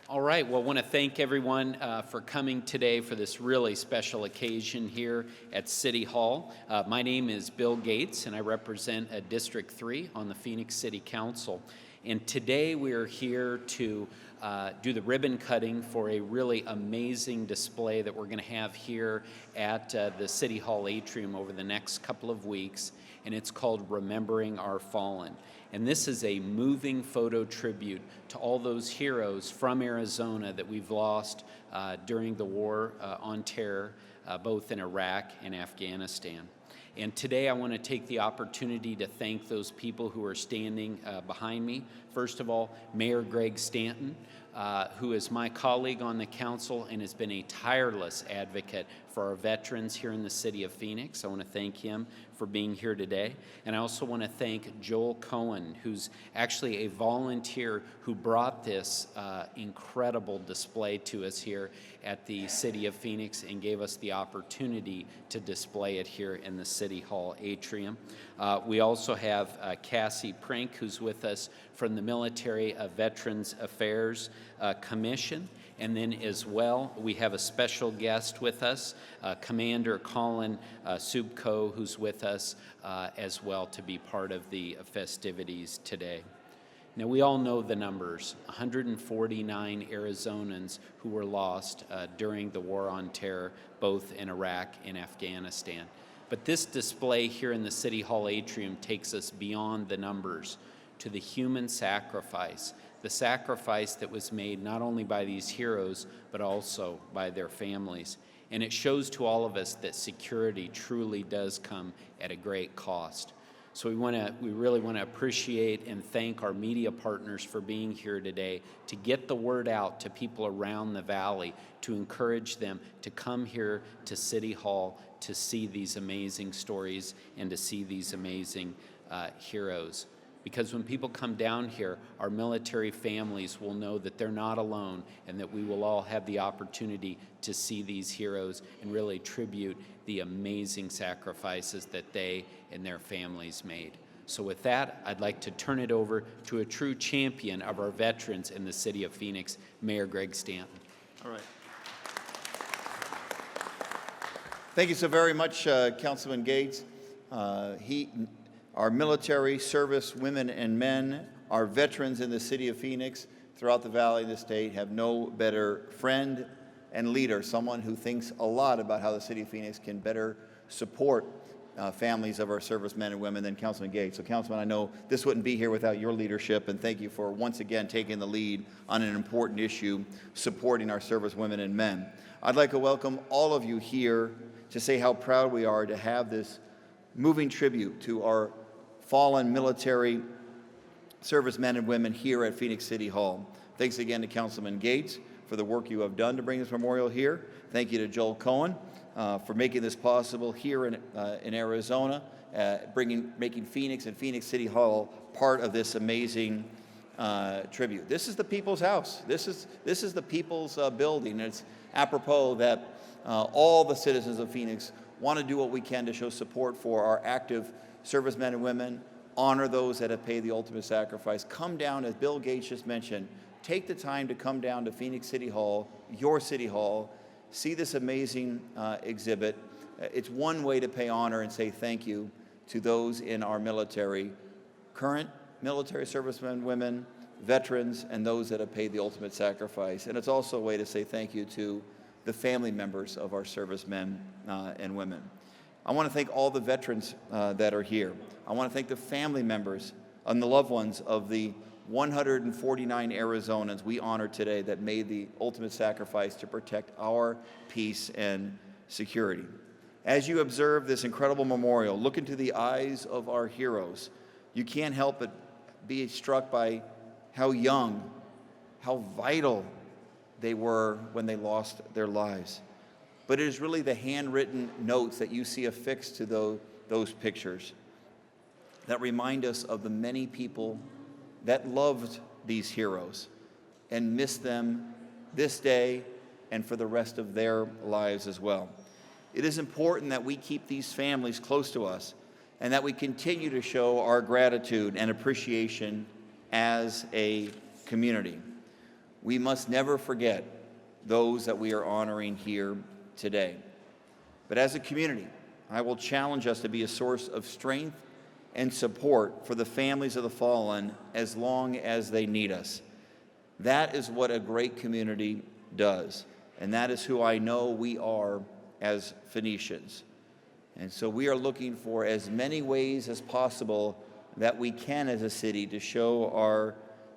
All right, well, I want to thank everyone for coming today for this really special occasion here at City Hall. My name is Bill Gates, and I represent District 3 on the Phoenix City Council. And today we are here to do the ribbon cutting for a really amazing display that we're going to have here at the City Hall Atrium over the next couple of weeks, and it's called Remembering Our Fallen. And this is a moving photo tribute to all those heroes from Arizona that we've lost during the war on terror, both in Iraq and Afghanistan. And today I want to take the opportunity to thank those people who are standing behind me. First of all, Mayor Greg Stanton, who is my colleague on the council and has been a tireless advocate for our veterans here in the city of Phoenix. I want to thank him for being here today. And I also want to thank Joel Colin, who's actually a volunteer who brought this incredible display to us here at the city of Phoenix and gave us the opportunity to display it here in the City Hall Atrium. We also have Cassie Prink, who's with us from the Military Veterans Affairs Commission. And then as well, we have a special guest with us, Commander Colin Supko, who's with us as well to be part of the festivities today. Now, we all know the numbers, 149 Arizonans who were lost during the war on terror, both in Iraq and Afghanistan. But this display here in the City Hall Atrium takes us beyond the numbers to the human sacrifice, the sacrifice that was made not only by these heroes, but also by their families. And it shows to all of us that security truly does come at a great cost. So we really want to appreciate and thank our media partners for being here today to get the word out to people around the valley, to encourage them to come here to City Hall to see these amazing stories and to see these amazing heroes. Because when people come down here, our military families will know that they're not alone and that we will all have the opportunity to see these heroes and really tribute the amazing sacrifices that they and their families made. So with that, I'd like to turn it over to a true champion of our veterans in the city of Phoenix, Mayor Greg Stanton. All right. Thank you so very much, Councilman Gates. Our military service women and men, our veterans in the city of Phoenix, throughout the valley of the state, have no better friend and leader, someone who thinks a lot about how the city of Phoenix can better support families of our servicemen and women than Councilman Gates. So Councilman, I know this wouldn't be here without your leadership, and thank you for once again taking the lead on an important issue, supporting our service women and men. I'd like to welcome all of you here to say how proud we are to have this moving tribute to our fallen military servicemen and women here at Phoenix City Hall. Thanks again to Councilman Gates for the work you have done to bring this memorial here. Thank you to Joel Cohen for making this possible here in Arizona, making Phoenix and Phoenix City Hall part of this amazing tribute. This is the people's house. This is the people's building. And it's apropos that all the citizens of Phoenix want to do what we can to show support for our active servicemen and women, honor those that have paid the ultimate sacrifice. Come down, as Bill Gates just mentioned, take the time to come down to Phoenix City Hall, your City Hall, see this amazing exhibit. It's one way to pay honor and say thank you to those in our military, current military servicemen, women, veterans, and those that have paid the ultimate sacrifice. And it's also a way to say thank you to the family members of our servicemen and women. I want to thank all the veterans that are here. I want to thank the family members and the loved ones of the 149 Arizonans we honor today that made the ultimate sacrifice to protect our peace and security. As you observe this incredible memorial, look into the eyes of our heroes. You can't help but be struck by how young, how vital they were when they lost their lives. But it is really the handwritten notes that you see affixed to those pictures that remind us of the many people that loved these heroes and missed them this day and for the rest of their lives as well. It is important that we keep these families close to us and that we continue to show our gratitude and appreciation as a community. We must never forget those that we are honoring here today. But as a community, I will challenge us to be a source of strength and support for the families of the fallen as long as they need us. That is what a great community does, and that is who I know we are as Phoenicians. And so we are looking for as many ways as possible that we can as a city to show our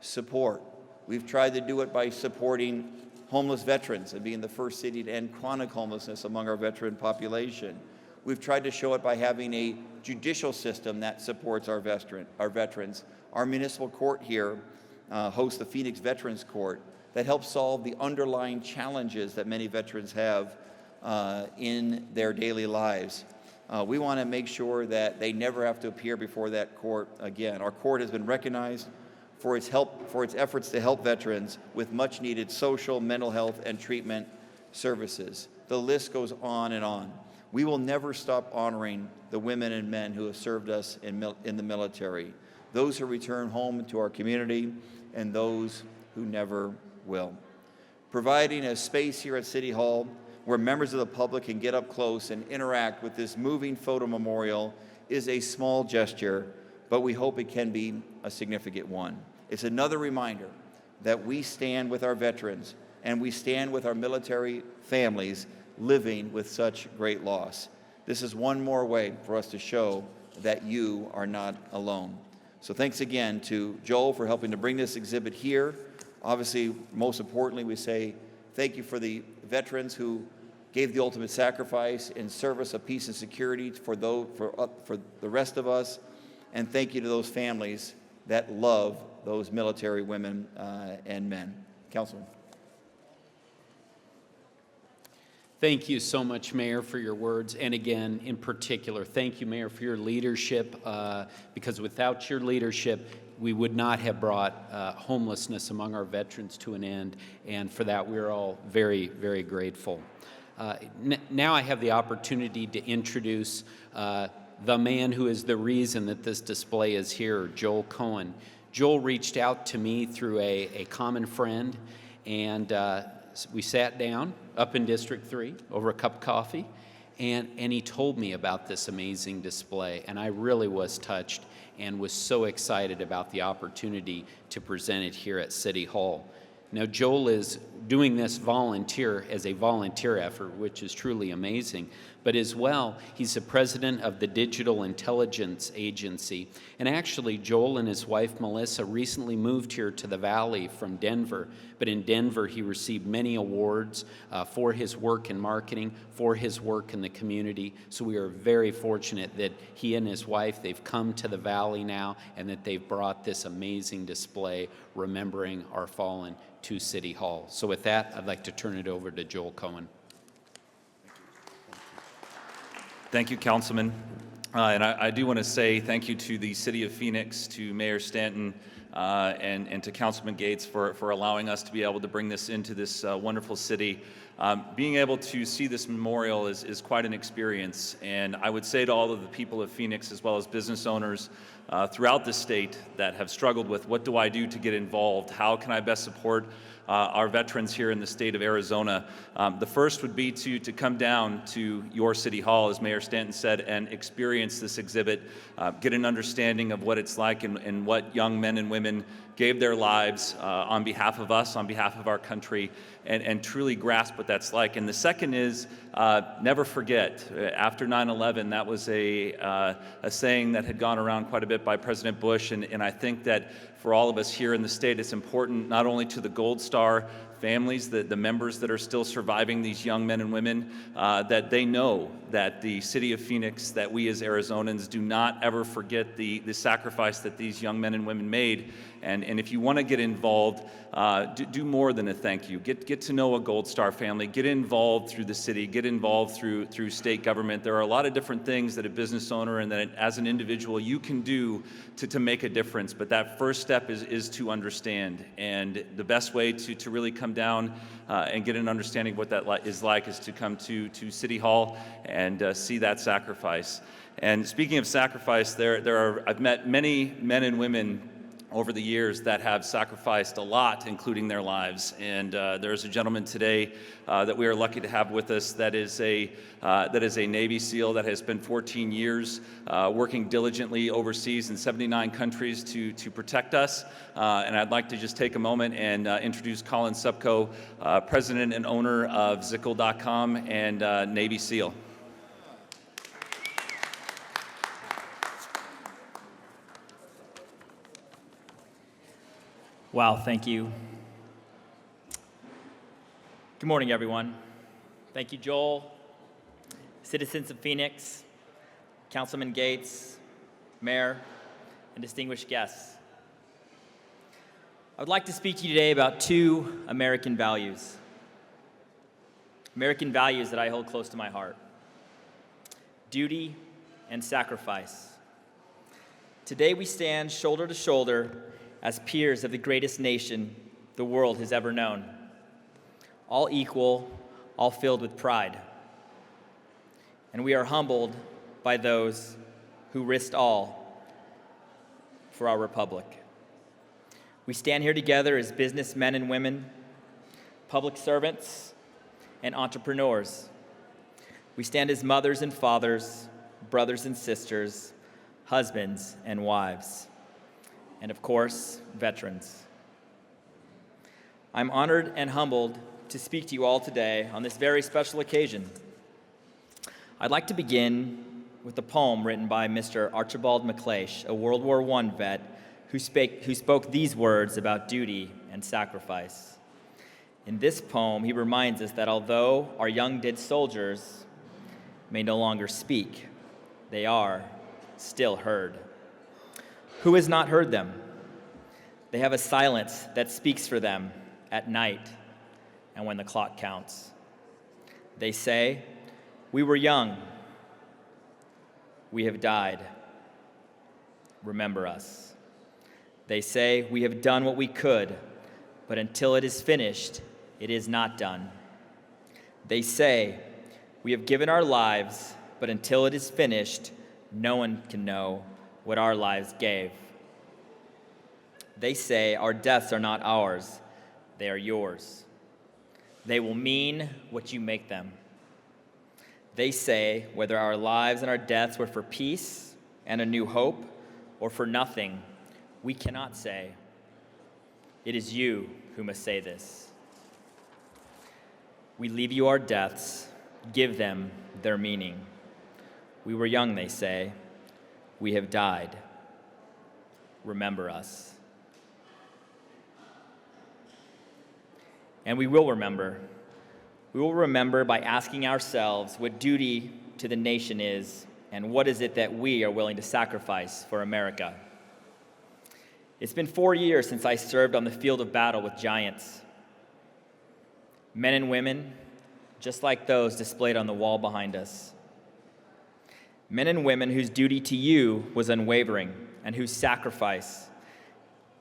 support. We've tried to do it by supporting homeless veterans and being the first city to end chronic homelessness among our veteran population. We've tried to show it by having a judicial system that supports our veterans. Our municipal court here hosts the Phoenix Veterans Court that helps solve the underlying challenges that many veterans have in their daily lives. We want to make sure that they never have to appear before that court again. Our court has been recognized for its efforts to help veterans with much needed social, mental health, and treatment services. The list goes on and on. We will never stop honoring the women and men who have served us in the military, those who return home to our community, and those who never will. Providing a space here at City Hall where members of the public can get up close and interact with this moving photo memorial is a small gesture, but we hope it can be a significant one. It's another reminder that we stand with our veterans and we stand with our military families living with such great loss. This is one more way for us to show that you are not alone. So thanks again to Joel for helping to bring this exhibit here. Obviously, most importantly, we say thank you for the veterans who gave the ultimate sacrifice in service of peace and security for the rest of us. And thank you to those families that love those military women and men. Councilman. Thank you so much, Mayor, for your words. And again, in particular, thank you, Mayor, for your leadership, because without your leadership, we would not have brought homelessness among our veterans to an end. And for that, we're all very, very grateful. Now I have the opportunity to introduce the man who is the reason that this display is here, Joel Cohen. Joel reached out to me through a common friend, and we sat down up in District 3 over a cup of coffee, and he told me about this amazing display, and I really was touched and was so excited about the opportunity to present it here at City Hall. Now, Joel is doing this as a volunteer effort, which is truly amazing. But as well, he's the president of the Digital Intelligence Agency. And actually, Joel and his wife, Melissa, recently moved here to the Valley from Denver. But in Denver, he received many awards for his work in marketing, for his work in the community. So we are very fortunate that he and his wife, they've come to the Valley now, and that they've brought this amazing display remembering our fallen to City Hall. So with that, I'd like to turn it over to Joel Cohen. Thank you, Councilman. And I do want to say thank you to the City of Phoenix, to Mayor Stanton, and to Councilman Gates for allowing us to be able to bring this into this wonderful city. Being able to see this memorial is quite an experience, and I would say to all of the people of Phoenix, as well as business owners throughout the state that have struggled with what do I do to get involved, how can I best support our veterans here in the state of Arizona. The first would be to come down to your City Hall, as Mayor Stanton said, and experience this exhibit, get an understanding of what it's like and what young men and women gave their lives on behalf of us, on behalf of our country, and truly grasp what that's like. And the second is never forget. After 9/11, that was a saying that had gone around quite a bit by President Bush, and I think that for all of us here in the state, it's important not only to the Gold Star families, the members that are still surviving, these young men and women, that they know that the city of Phoenix, that we as Arizonans do not ever forget the sacrifice that these young men and women made. And if you want to get involved, do more than a thank you. Get to know a Gold Star family. Get involved through the city. Get involved through state government. There are a lot of different things that a business owner and that as an individual you can do to make a difference. But that first step is to understand. And the best way to really come down and get an understanding of what that is to come to City Hall and see that sacrifice. And speaking of sacrifice, I've met many men and women over the years that have sacrificed a lot, including their lives. And there's a gentleman today that we are lucky to have with us that is a Navy SEAL that has spent 14 years working diligently overseas in 79 countries to protect us. And I'd like to just take a moment and introduce Colin Supko, president and owner of Zickle.com and Navy SEAL. Wow, thank you. Good morning, everyone. Thank you, Joel, citizens of Phoenix, Councilman Gates, Mayor, and distinguished guests. I would like to speak to you today about two American values that I hold close to my heart: duty and sacrifice. Today we stand shoulder to shoulder as peers of the greatest nation the world has ever known, all equal, all filled with pride. And we are humbled by those who risked all for our republic. We stand here together as businessmen and women, public servants, and entrepreneurs. We stand as mothers and fathers, brothers and sisters, husbands and wives, and of course, veterans. I'm honored and humbled to speak to you all today on this very special occasion. I'd like to begin with a poem written by Mr. Archibald MacLeish, a World War I vet who spoke these words about duty and sacrifice. In this poem, he reminds us that although our young dead soldiers may no longer speak, they are still heard. Who has not heard them? They have a silence that speaks for them at night and when the clock counts. They say, "We were young. We have died. Remember us." They say, "We have done what we could, but until it is finished, it is not done." They say, "We have given our lives, but until it is finished, no one can know what our lives gave." They say, "Our deaths are not ours, they are yours. They will mean what you make them." They say, whether our lives and our deaths were for peace and a new hope, or for nothing, we cannot say. It is you who must say this. We leave you our deaths, give them their meaning. We were young, they say. We have died. Remember us. And we will remember. We will remember by asking ourselves what duty to the nation is and what is it that we are willing to sacrifice for America. It's been 4 years since I served on the field of battle with giants. Men and women, just like those displayed on the wall behind us. Men and women whose duty to you was unwavering and whose sacrifice,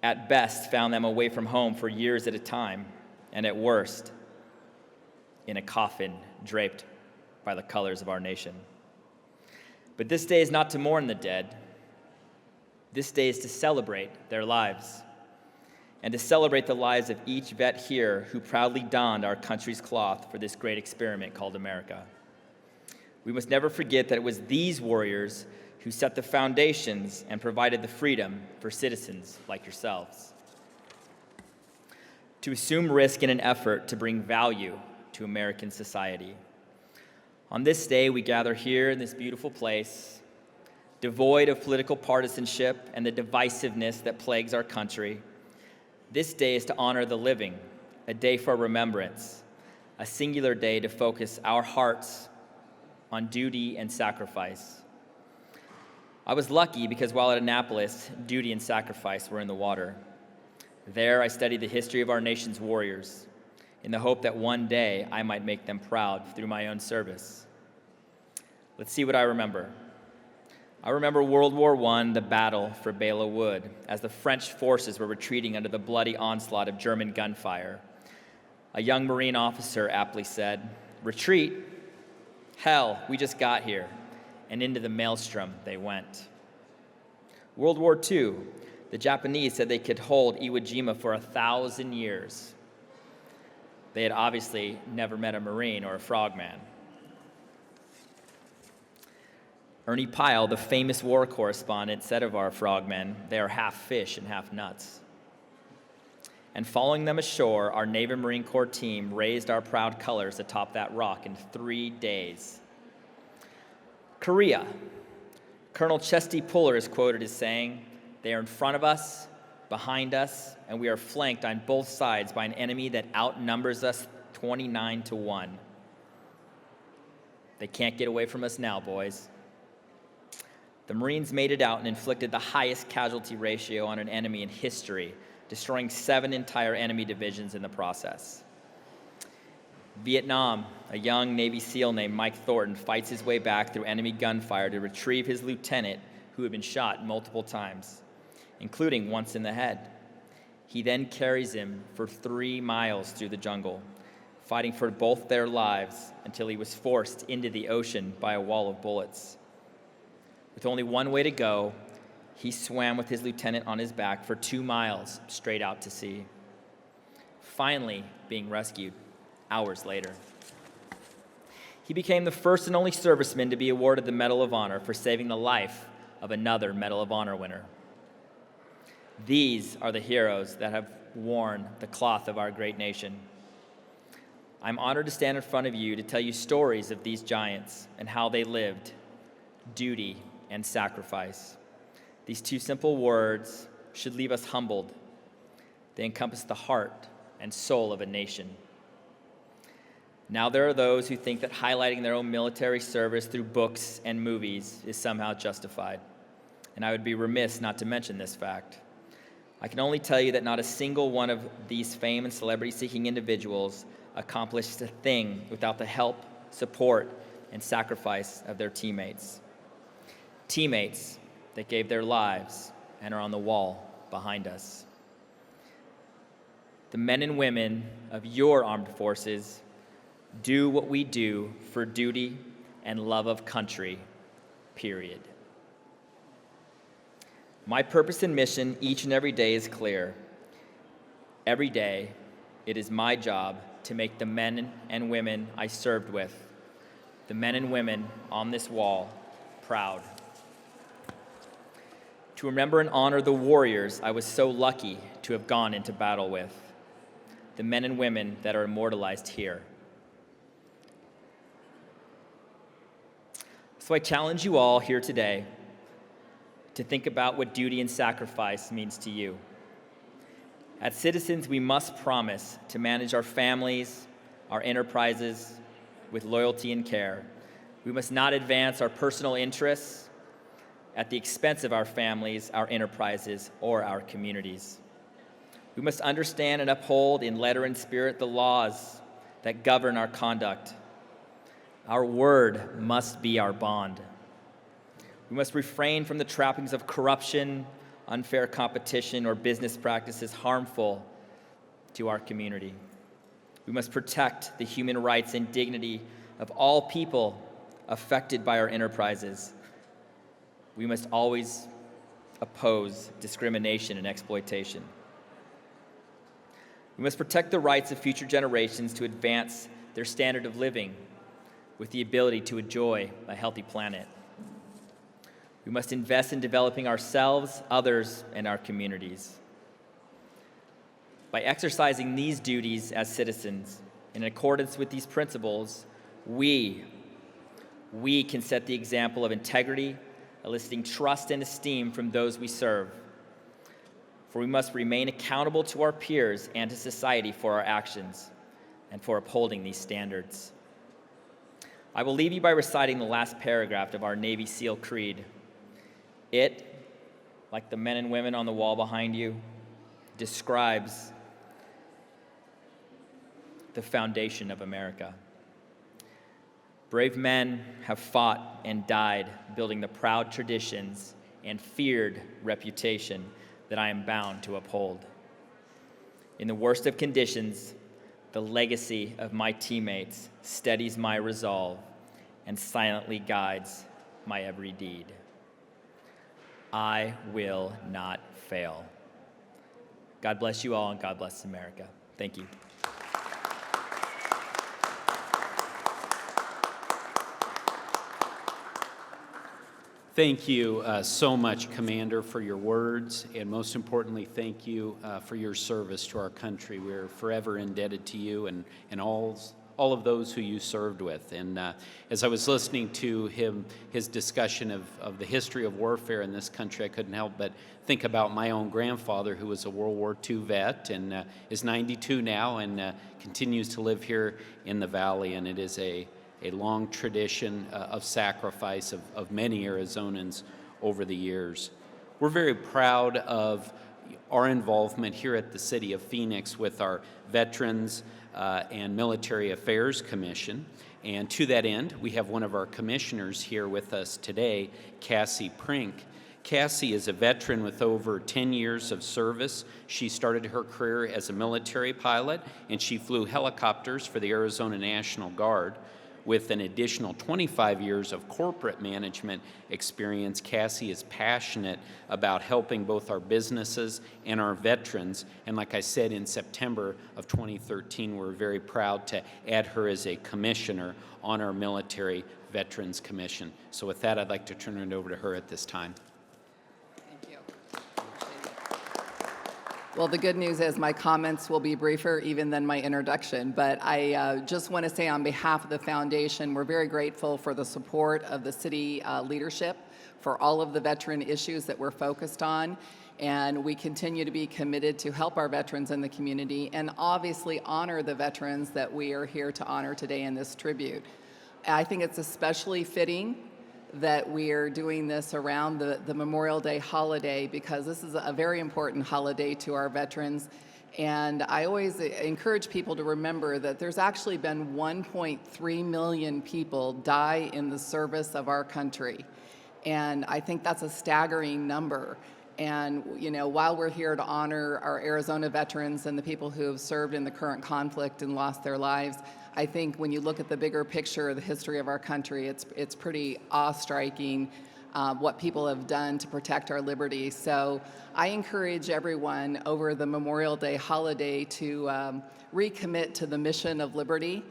at best, found them away from home for years at a time, and at worst, in a coffin draped by the colors of our nation. But this day is not to mourn the dead. This day is to celebrate their lives, and to celebrate the lives of each vet here who proudly donned our country's cloth for this great experiment called America. We must never forget that it was these warriors who set the foundations and provided the freedom for citizens like yourselves to assume risk in an effort to bring value to American society. On this day, we gather here in this beautiful place, devoid of political partisanship and the divisiveness that plagues our country. This day is to honor the living, a day for remembrance, a singular day to focus our hearts on duty and sacrifice. I was lucky because while at Annapolis, duty and sacrifice were in the water. There, I studied the history of our nation's warriors in the hope that one day I might make them proud through my own service. Let's see what I remember. I remember World War I, the battle for Bela Wood, as the French forces were retreating under the bloody onslaught of German gunfire. A young Marine officer aptly said, "Retreat? Hell, we just got here." And into the maelstrom they went. World War II, The Japanese said they could hold Iwo Jima for 1,000 years. They had obviously never met a Marine or a frogman. Ernie Pyle, the famous war correspondent, said of our frogmen, they are half fish and half nuts. And following them ashore, our Navy Marine Corps team raised our proud colors atop that rock in 3 days. Korea. Colonel Chesty Puller is quoted as saying, "They are in front of us, behind us, and we are flanked on both sides by an enemy that outnumbers us 29-1. They can't get away from us now, boys." The Marines made it out and inflicted the highest casualty ratio on an enemy in history, destroying 7 entire enemy divisions in the process. Vietnam, a young Navy SEAL named Mike Thornton fights his way back through enemy gunfire to retrieve his lieutenant who had been shot multiple times, including once in the head. He then carries him for 3 miles through the jungle, fighting for both their lives until he was forced into the ocean by a wall of bullets. With only one way to go, he swam with his lieutenant on his back for 2 miles straight out to sea, finally being rescued hours later. He became the first and only serviceman to be awarded the Medal of Honor for saving the life of another Medal of Honor winner. These are the heroes that have worn the cloth of our great nation. I'm honored to stand in front of you to tell you stories of these giants and how they lived, duty and sacrifice. These 2 simple words should leave us humbled. They encompass the heart and soul of a nation. Now there are those who think that highlighting their own military service through books and movies is somehow justified, and I would be remiss not to mention this fact. I can only tell you that not a single one of these fame and celebrity-seeking individuals accomplished a thing without the help, support, and sacrifice of their teammates. Teammates that gave their lives and are on the wall behind us. The men and women of your armed forces do what we do for duty and love of country, period. My purpose and mission each and every day is clear. Every day, it is my job to make the men and women I served with, the men and women on this wall, proud. To remember and honor the warriors I was so lucky to have gone into battle with, the men and women that are immortalized here. So I challenge you all here today to think about what duty and sacrifice means to you. As citizens, we must promise to manage our families, our enterprises with loyalty and care. We must not advance our personal interests at the expense of our families, our enterprises, or our communities. We must understand and uphold in letter and spirit the laws that govern our conduct. Our word must be our bond. We must refrain from the trappings of corruption, unfair competition, or business practices harmful to our community. We must protect the human rights and dignity of all people affected by our enterprises. We must always oppose discrimination and exploitation. We must protect the rights of future generations to advance their standard of living with the ability to enjoy a healthy planet. We must invest in developing ourselves, others, and our communities. By exercising these duties as citizens in accordance with these principles, we can set the example of integrity, eliciting trust and esteem from those we serve. For we must remain accountable to our peers and to society for our actions and for upholding these standards. I will leave you by reciting the last paragraph of our Navy SEAL Creed. It, like the men and women on the wall behind you, describes the foundation of America. Brave men have fought and died building the proud traditions and feared reputation that I am bound to uphold. In the worst of conditions, the legacy of my teammates steadies my resolve and silently guides my every deed. I will not fail. God bless you all, and God bless America. Thank you. Thank you so much, Commander, for your words, and most importantly, thank you for your service to our country. We're forever indebted to you and all of those who you served with. And as I was listening to his discussion of the history of warfare in this country, I couldn't help but think about my own grandfather, who was a World War II vet and is 92 now and continues to live here in the Valley. And it is a long tradition of sacrifice of many Arizonans over the years. We're very proud of our involvement here at the City of Phoenix with our Veterans and Military Affairs Commission. And to that end, we have one of our commissioners here with us today, Cassie Prink. Cassie is a veteran with over 10 years of service. She started her career as a military pilot, and she flew helicopters for the Arizona National Guard. With an additional 25 years of corporate management experience, Cassie is passionate about helping both our businesses and our veterans. And like I said, in September of 2013, we're very proud to add her as a commissioner on our Military Veterans Commission. So with that, I'd like to turn it over to her at this time. Thank you. Well, the good news is my comments will be briefer even than my introduction, but I just want to say on behalf of the foundation, we're very grateful for the support of the city leadership for all of the veteran issues that we're focused on, and we continue to be committed to help our veterans in the community and obviously honor the veterans that we are here to honor today in this tribute. I think it's especially fitting that we are doing this around the Memorial Day holiday, because this is a very important holiday to our veterans. And I always encourage people to remember that there's actually been 1.3 million people die in the service of our country. And I think that's a staggering number. And you know, while we're here to honor our Arizona veterans and the people who have served in the current conflict and lost their lives, I think when you look at the bigger picture of the history of our country, it's pretty awe-striking what people have done to protect our liberty. So I encourage everyone over the Memorial Day holiday to recommit to the mission of liberty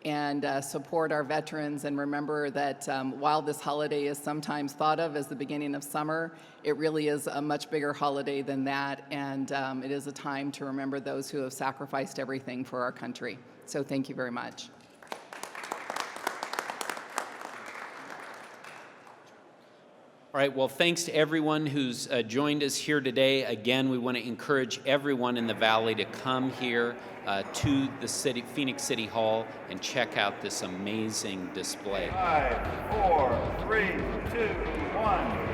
and support our veterans, and remember that while this holiday is sometimes thought of as the beginning of summer, it really is a much bigger holiday than that, and it is a time to remember those who have sacrificed everything for our country. So thank you very much. All right, well, thanks to everyone who's joined us here today. Again, we want to encourage everyone in the Valley to come here to the Phoenix City Hall and check out this amazing display. 5, 4, 3, 2, 1.